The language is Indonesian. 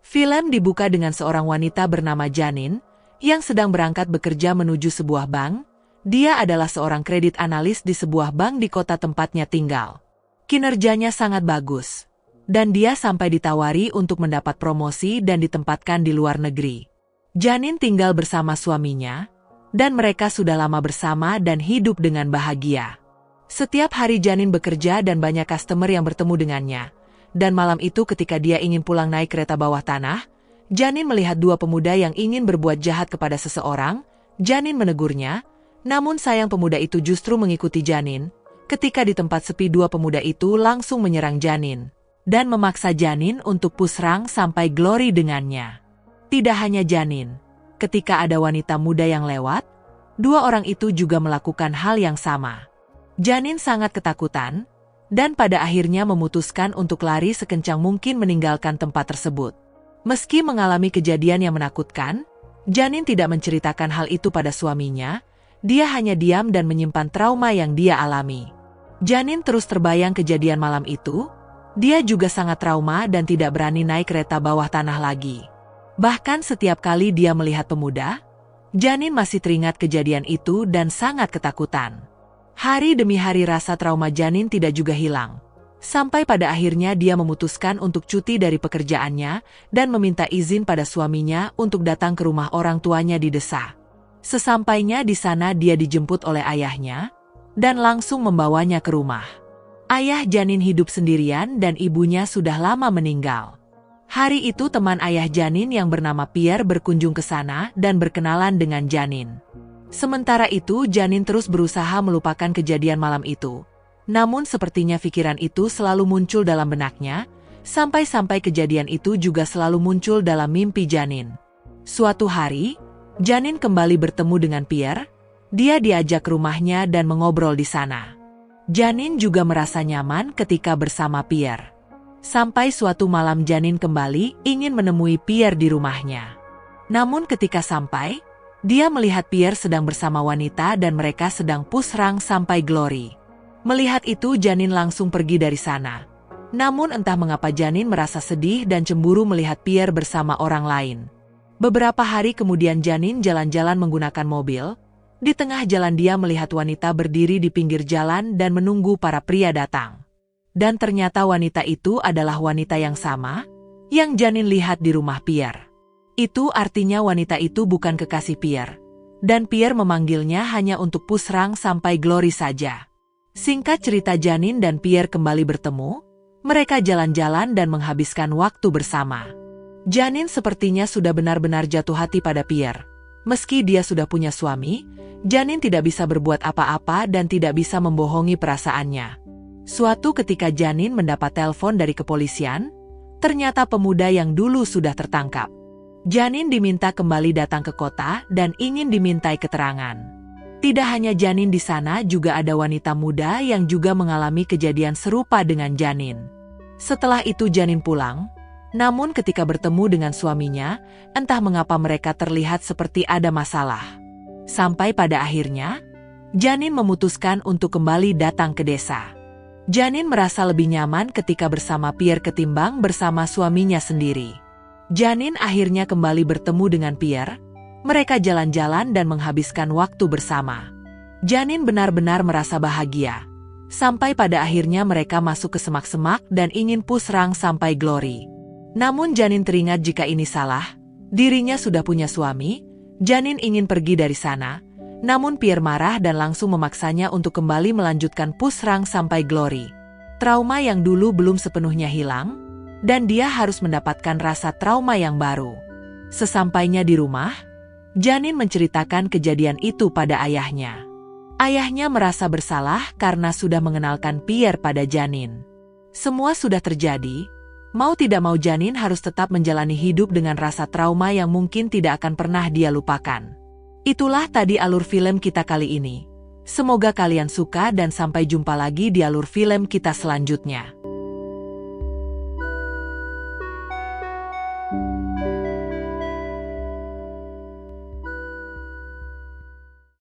Film dibuka dengan seorang wanita bernama Janine, yang sedang berangkat bekerja menuju sebuah bank. Dia adalah seorang kredit analis di sebuah bank di kota tempatnya tinggal. Kinerjanya sangat bagus, dan dia sampai ditawari untuk mendapat promosi dan ditempatkan di luar negeri. Janine tinggal bersama suaminya, dan mereka sudah lama bersama dan hidup dengan bahagia. Setiap hari Janine bekerja dan banyak customer yang bertemu dengannya. Dan malam itu ketika dia ingin pulang naik kereta bawah tanah, Janine melihat dua pemuda yang ingin berbuat jahat kepada seseorang. Janine menegurnya, namun sayang pemuda itu justru mengikuti Janine. Ketika di tempat sepi, dua pemuda itu langsung menyerang Janine dan memaksa Janine untuk pusrang sampai Glory dengannya. Tidak hanya Janine, ketika ada wanita muda yang lewat, dua orang itu juga melakukan hal yang sama. Janine sangat ketakutan, dan pada akhirnya memutuskan untuk lari sekencang mungkin meninggalkan tempat tersebut. Meski mengalami kejadian yang menakutkan, Janine tidak menceritakan hal itu pada suaminya. Dia hanya diam dan menyimpan trauma yang dia alami. Janine terus terbayang kejadian malam itu. Dia juga sangat trauma dan tidak berani naik kereta bawah tanah lagi. Bahkan setiap kali dia melihat pemuda, Janine masih teringat kejadian itu dan sangat ketakutan. Hari demi hari rasa trauma Janine tidak juga hilang. Sampai pada akhirnya dia memutuskan untuk cuti dari pekerjaannya dan meminta izin pada suaminya untuk datang ke rumah orang tuanya di desa. Sesampainya di sana dia dijemput oleh ayahnya dan langsung membawanya ke rumah. Ayah Janine hidup sendirian dan ibunya sudah lama meninggal. Hari itu teman ayah Janine yang bernama Pierre berkunjung ke sana dan berkenalan dengan Janine. Sementara itu Janine terus berusaha melupakan kejadian malam itu. Namun sepertinya pikiran itu selalu muncul dalam benaknya, sampai-sampai kejadian itu juga selalu muncul dalam mimpi Janine. Suatu hari, Janine kembali bertemu dengan Pierre. Dia diajak ke rumahnya dan mengobrol di sana. Janine juga merasa nyaman ketika bersama Pierre. Sampai suatu malam Janine kembali ingin menemui Pierre di rumahnya. Namun ketika sampai, dia melihat Pierre sedang bersama wanita dan mereka sedang pusrang sampai Glory. Melihat itu Janine langsung pergi dari sana. Namun entah mengapa Janine merasa sedih dan cemburu melihat Pierre bersama orang lain. Beberapa hari kemudian Janine jalan-jalan menggunakan mobil. Di tengah jalan dia melihat wanita berdiri di pinggir jalan dan menunggu para pria datang. Dan ternyata wanita itu adalah wanita yang sama yang Janine lihat di rumah Pierre. Itu artinya wanita itu bukan kekasih Pierre. Dan Pierre memanggilnya hanya untuk pusrang sampai Glory saja. Singkat cerita Janine dan Pierre kembali bertemu. Mereka jalan-jalan dan menghabiskan waktu bersama. Janine sepertinya sudah benar-benar jatuh hati pada Pierre. Meski dia sudah punya suami, Janine tidak bisa berbuat apa-apa dan tidak bisa membohongi perasaannya. Suatu ketika Janine mendapat telepon dari kepolisian. Ternyata pemuda yang dulu sudah tertangkap. Janine diminta kembali datang ke kota dan ingin dimintai keterangan. Tidak hanya Janine di sana, juga ada wanita muda yang juga mengalami kejadian serupa dengan Janine. Setelah itu Janine pulang, namun ketika bertemu dengan suaminya, entah mengapa mereka terlihat seperti ada masalah. Sampai pada akhirnya, Janine memutuskan untuk kembali datang ke desa. Janine merasa lebih nyaman ketika bersama Pierre ketimbang bersama suaminya sendiri. Janine akhirnya kembali bertemu dengan Pierre. Mereka jalan-jalan dan menghabiskan waktu bersama. Janine benar-benar merasa bahagia. Sampai pada akhirnya mereka masuk ke semak-semak dan ingin pusrang sampai Glory. Namun Janine teringat jika ini salah. Dirinya sudah punya suami. Janine ingin pergi dari sana. Namun Pierre marah dan langsung memaksanya untuk kembali melanjutkan pusrang sampai Glory. Trauma yang dulu belum sepenuhnya hilang. Dan dia harus mendapatkan rasa trauma yang baru. Sesampainya di rumah, Janine menceritakan kejadian itu pada ayahnya. Ayahnya merasa bersalah karena sudah mengenalkan Pierre pada Janine. Semua sudah terjadi, mau tidak mau Janine harus tetap menjalani hidup dengan rasa trauma yang mungkin tidak akan pernah dia lupakan. Itulah tadi alur film kita kali ini. Semoga kalian suka dan sampai jumpa lagi di alur film kita selanjutnya.